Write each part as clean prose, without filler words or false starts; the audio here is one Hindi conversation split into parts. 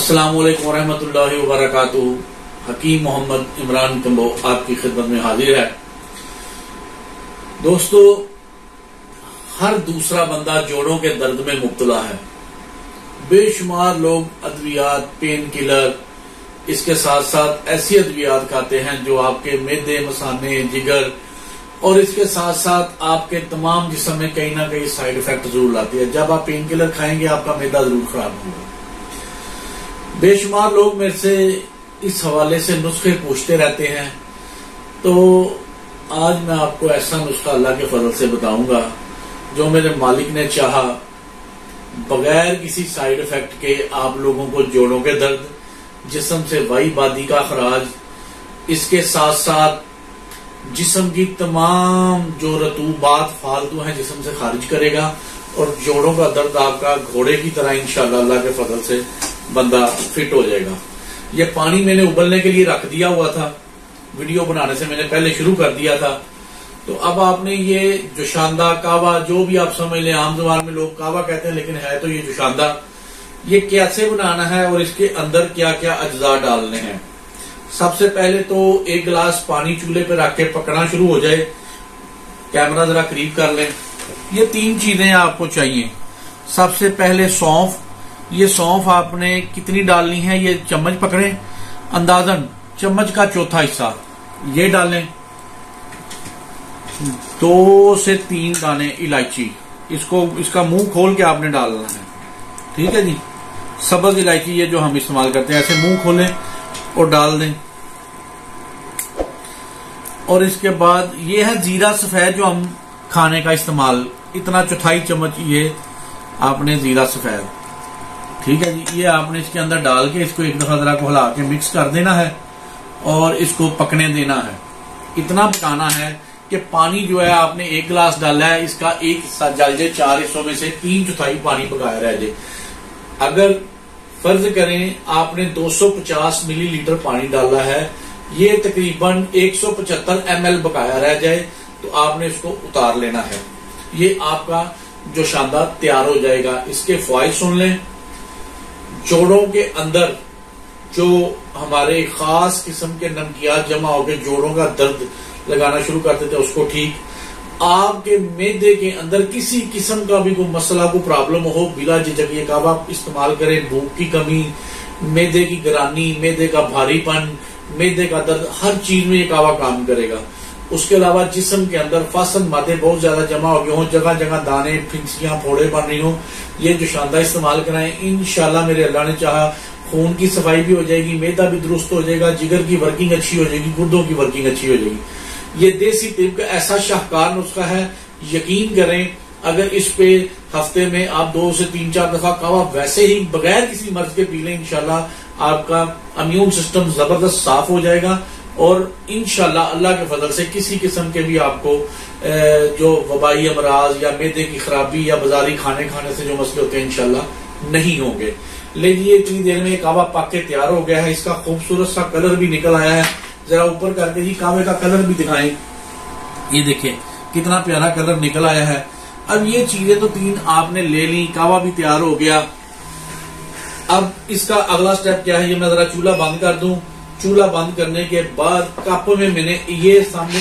अस्सलाम वालेकुम रहमतुल्लाहि व बरकातुहू। हकीम मोहम्मद इमरान कंबो आपकी खिदमत में हाजिर है। दोस्तों, हर दूसरा बंदा जोड़ों के दर्द में मुब्तला है। बेशुमार लोग अद्वियात, पेन किलर, इसके साथ साथ ऐसी अद्वियात खाते हैं जो आपके मैदे, मसाने, जिगर और इसके साथ साथ आपके तमाम जिस्म में कहीं ना कहीं साइड इफेक्ट जरूर लाती है। जब आप पेन किलर खाएंगे आपका मैदा जरूर खराब होगा। बेशुमार लोग मेरे से इस हवाले से नुस्खे पूछते रहते हैं, तो आज मैं आपको ऐसा नुस्खा अल्लाह के फजल से बताऊंगा जो मेरे मालिक ने चाहा, बगैर किसी साइड इफेक्ट के आप लोगों को जोड़ों के दर्द, जिस्म से वाई बादी का खराज, इसके साथ साथ जिस्म की तमाम जो रतूबात फालतू हैं जिस्म से खारिज करेगा और जोड़ों का दर्द आपका घोड़े की तरह इंशाअल्लाह अल्लाह के फजल से बंदा फिट हो जाएगा। ये पानी मैंने उबलने के लिए रख दिया हुआ था, वीडियो बनाने से मैंने पहले शुरू कर दिया था। तो अब आपने ये जोशांदा, कावा, जो भी आप समझ लें, आम ज़बान में लोग कावा कहते हैं लेकिन है तो ये जोशांदा, ये कैसे बनाना है और इसके अंदर क्या क्या अज्जा डालने हैं। सबसे पहले तो एक गिलास पानी चूल्हे पे रख के पकना शुरू हो जाए। कैमरा जरा करीब कर लें। ये 3 चीजें आपको चाहिए। सबसे पहले सौंफ। ये सौंफ आपने कितनी डालनी है, ये चम्मच पकड़े, अंदाजन चम्मच का चौथा हिस्सा ये डालें। 2 से 3 दाने इलायची, इसका मुंह खोल के आपने डालना है, ठीक है जी। सब्ज इलायची ये जो हम इस्तेमाल करते हैं, ऐसे मुंह खोलें और डाल दें। और इसके बाद ये है जीरा सफेद जो हम खाने का इस्तेमाल, इतना 1/4 चम्मच ये आपने जीरा सफेद, ठीक है जी। ये आपने इसके अंदर डाल के इसको एक दफा जरा को हिला के मिक्स कर देना है और इसको पकने देना है। इतना पकाना है कि पानी जो है आपने 1 गिलास डाला है, इसका 1 हिस्सा जल जाए, 4 हिस्सों में से 3/4 पानी पकाया रह जाए। अगर फर्ज करें आपने 250 मिलीलीटर पानी डाला है, ये तकरीबन 175 ml बकाया रह जाए, तो आपने इसको उतार लेना है। ये आपका जोशांदा तैयार हो जाएगा। इसके फायदे सुन लें। जोड़ों के अंदर जो हमारे खास किस्म के नमकियात जमा होकर जोड़ों का दर्द लगाना शुरू करते थे उसको ठीक, आपके मैदे के अंदर किसी किस्म का भी कोई मसला, को प्रॉब्लम हो, बिला झिझक ये कावा इस्तेमाल करें। भूख की कमी, मैदे की गिरानी, मैदे का भारीपन, मैदे का दर्द, हर चीज में ये कावा काम करेगा। उसके अलावा जिस्म के अंदर फासन मादे बहुत ज्यादा जमा हो गए हो, जगह जगह दाने, फिंसियां, फोड़े बन रही हो, ये जोशांदा इस्तेमाल कराएं। इंशाल्लाह मेरे अल्लाह ने चाहा खून की सफाई भी हो जाएगी, मैदा भी दुरुस्त हो जाएगा, जिगर की वर्किंग अच्छी हो जाएगी, गुर्दों की वर्किंग अच्छी हो जाएगी। ये देसी तिब का ऐसा शाहकार नुस्खा है, यकीन करें अगर इस पे हफ्ते में आप 2 से 3-4 दफा कावा वैसे ही बगैर किसी मर्ज के पी लें, इंशाल्लाह आपका इम्यून सिस्टम जबरदस्त साफ हो जाएगा और इंशाल्लाह अल्लाह के फजल से किसी किस्म के भी आपको जो वबाई अमराज या मैदे की खराबी या बाजारी खाने से जो मसले होते हैं इंशाल्लाह नहीं होंगे। लेकिन ये इतनी देर में कावा पक के तैयार हो गया है। इसका खूबसूरत सा कलर भी निकल आया है। जरा ऊपर करके जी कावे का कलर भी दिखाएं। ये देखिए कितना प्यारा कलर निकल आया है। अब ये चीजें तो 3 आपने ले ली, कावा भी तैयार हो गया। अब इसका अगला स्टेप क्या है, ये मैं जरा चूल्हा बंद कर दूं। चूल्हा बंद करने के बाद कप में मैंने ये सामने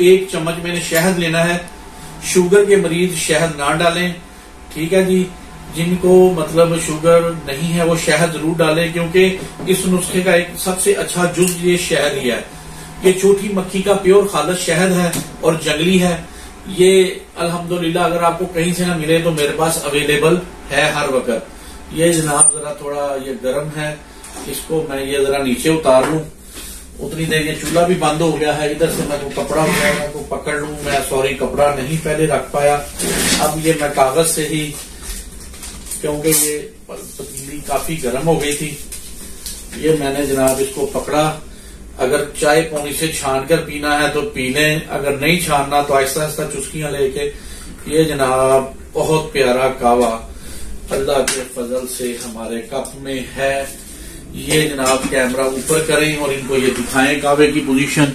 1 चम्मच मैंने शहद लेना है। शुगर के मरीज शहद ना डालें, ठीक है जी। जिनको मतलब शुगर नहीं है वो शहद जरूर डालें, क्योंकि इस नुस्खे का एक सबसे अच्छा जुज ये शहद ही है। ये छोटी मक्खी का प्योर खालस शहद है और जंगली है। ये अल्हम्दुलिल्लाह अगर आपको कहीं से ना मिले तो मेरे पास अवेलेबल है हर वक्त। ये जनाब जरा थोड़ा ये गर्म है, इसको मैं ये जरा नीचे उतार लूं। उतनी देर ये चूल्हा भी बंद हो गया है। इधर से मैं को कपड़ा उठाया को पकड़ लूं। मैं सॉरी कपड़ा नहीं पहले रख पाया। अब ये मैं कागज से ही, क्योंकि ये पतीली काफी गर्म हो गई थी, ये मैंने जनाब इसको पकड़ा। अगर चाय पानी से छान कर पीना है तो पी लें, अगर नहीं छानना तो आहिस्ता आहिस्ता चुस्कियां लेके। ये जनाब बहुत प्यारा कावा अल्लाह के फजल से हमारे कप में है। ये जनाब कैमरा ऊपर करें और इनको ये दिखाएं कावे की पोजीशन।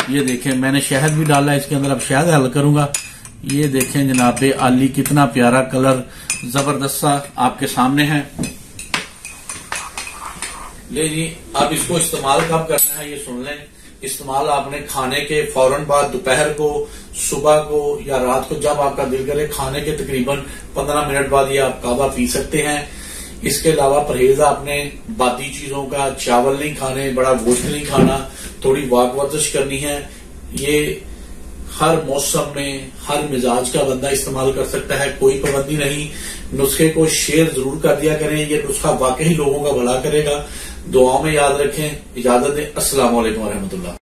ये देखें मैंने शहद भी डाला है इसके अंदर, अब शहद हल करूंगा। ये देखें जनाबे आली कितना प्यारा कलर जबरदस्त सा आपके सामने है। ले जी, अब इसको इस्तेमाल कब करना है ये सुन लें। इस्तेमाल आपने खाने के फौरन बाद, दोपहर को, सुबह को या रात को, जब आपका दिल करे, खाने के तकरीबन 15 मिनट बाद ये आप कावा पी सकते हैं। इसके अलावा परहेज आपने बादी चीजों का, चावल नहीं खाने, बड़ा गोश्त नहीं खाना, थोड़ी वाक वर्जिश करनी है। ये हर मौसम में हर मिजाज का बंदा इस्तेमाल कर सकता है, कोई पाबंदी नहीं। नुस्खे को शेयर जरूर कर दिया करें, ये नुस्खा वाकई लोगों का भला करेगा। दुआओं में याद रखें। इजाजत दें। अस्सलाम वालेकुम रहमतुल्लाह।